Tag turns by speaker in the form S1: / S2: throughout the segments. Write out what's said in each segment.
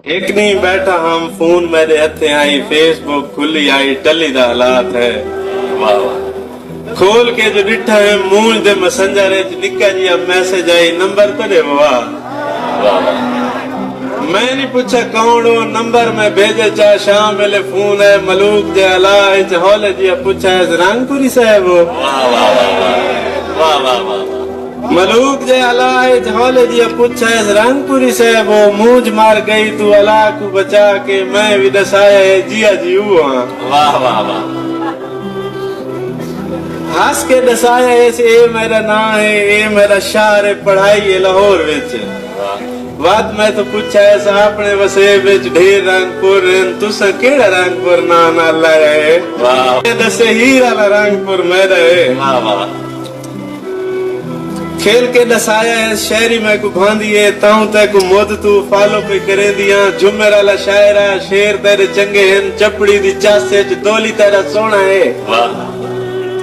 S1: एक नहीं बैठा हम फोन मेरे हथे आई फेसबुक खुली आई टली दा हालात है।
S2: वाह वाह
S1: खोल के जो डिठा है मूंज दे मैसेंजर निका जी मैसेज आई नंबर तो वाह
S2: वाह
S1: मैं नहीं पूछा कौन हो नंबर में भेजे चाहे शाम मेले फोन है मलूक जे अला हौले जी पूछा है रंगपुरी साहब हो
S2: वाह वाह वाह वाह वाह
S1: मलूक जे अला हौले जी पूछा है रंगपुरी साहब हो मूंज मार गई तू अला को बचा के मैं भी दसाया है जिया जी हाँ
S2: वाह वाह वाह
S1: हंस के दसाया है ए मेरा ना है ए मेरा शहर है पढ़ाई है लाहौर विच बात मैं तो पूछा ऐसा अपने वसे बिच ढेर रंगपुर तुसा केड़ा रंगपुर ना नाला है
S2: वाह
S1: दसे हीरा रंगपुर मेरा है
S2: वाह वाह
S1: खेल के दसाया है शहरी में को भांदी है ताऊ तक मोद तू फॉलो पे करे दिया जुमेर वाला शायरा शेर तेरे चंगे हैं चपड़ी दी चासे दोली तेरा सोना है
S2: वाह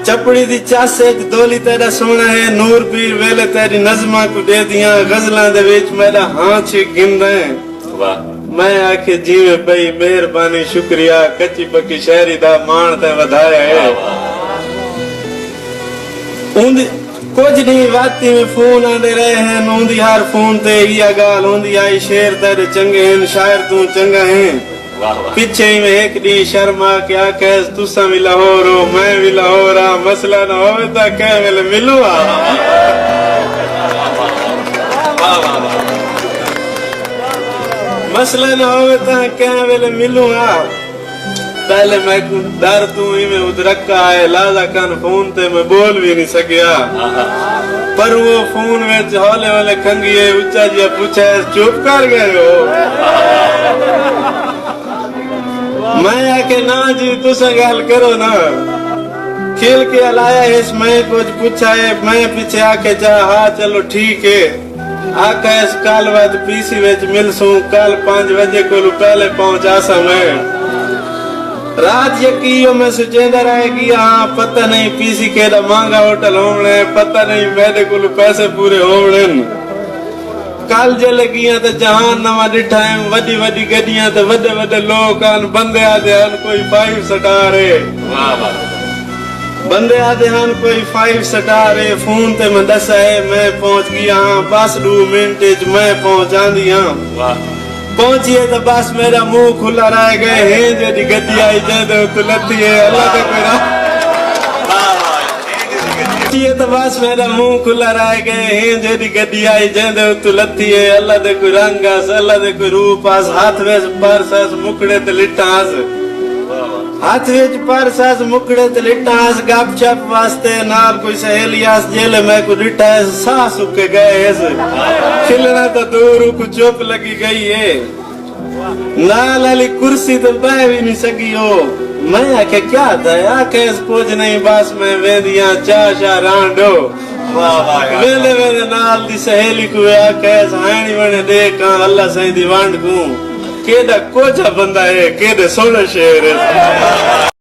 S1: चपड़ी दी चासे दोली तेरा सोना है नूर पीर वेले तेरी नज़मा को दे दिया गजलां दे विच मेरा हाथ गिंदा है
S2: वाह
S1: मैं आखे जीवे पई मेहरबानी शुक्रिया कच्ची पक्की शहरी दा मान ते वधाया है उंदी कुछ नहीं वाती में फोन आंदे रहे हैं नूंदी हर फोन ते इया गाल होंदी आई शेर तेरे चंगे हैं शायर तू चंगा है पीछे में एक दी शर्मा क्या कह तुसा भी लाहौर हो मैं भी लाहौर आ मसला न होवे ता कह वेले मिलू आ मसला न होवे ता कह वेले मिलू आ पहले मैं डर तू ही में उदरक्का है लाजा कान फोन ते मैं बोल भी नहीं सकिया पर वो फोन में हौले वाले खंगिए उच्चा जी पूछा चुप कर गए हो मैं आके ना जी तुसा गल करो ना खेल के अलाया इस मैं कुछ पूछा है मैं पीछे आके जा हाँ चलो ठीक है आका इस काल बाद पीसी विच मिलसूं कल 5 बजे को पहले पहुंचा सा मैं रात यकीयो में सुचेंदा रह गया हाँ पता नहीं पीसी केड़ा महंगा होटल होने पता नहीं मेरे को पैसे पूरे होने कल जे लगियां तो जहान नवा डिठा है वडी वडी गड्डियां तो वडे वडे लोग आन बंदे आते हैं कोई 5 स्टार है बंदे आते हैं कोई 5 स्टार है फोन ते मैं दसा है मैं पहुंच गया हाँ बस 2 मिनट मैं पहुंचा दिया पहुंचिए तो बस मेरा मुंह खुला रह गए हैं जेडी गड्डी आई जाए तो लती है अल्लाह का कोई ये तो बस मेरा मुंह खुला रह गए हैं जेडी गड्डी आई जाए तो लती है अल्लाह दे कोई रंग अल्लाह दे कोई रूप हाथ में परस मुकड़े ते लिटास हाथ विच परस मुकड़े ते लिटास गप छप वास्ते नाल कोई सहेली आस जेल में को लिटा साह सुके गए खिलना तो दूर को चुप लगी गई है नाल वाली कुर्सी तो बह भी नहीं सकी हो मैं आके क्या था आके कुछ नहीं बस मैं वेदिया चाशा रांडो वेले वेले नाल दी सहेली को आके हाणी वने देख अल्लाह सही दी वांड को केदा कोचा बंदा है केदे सोना शेर है।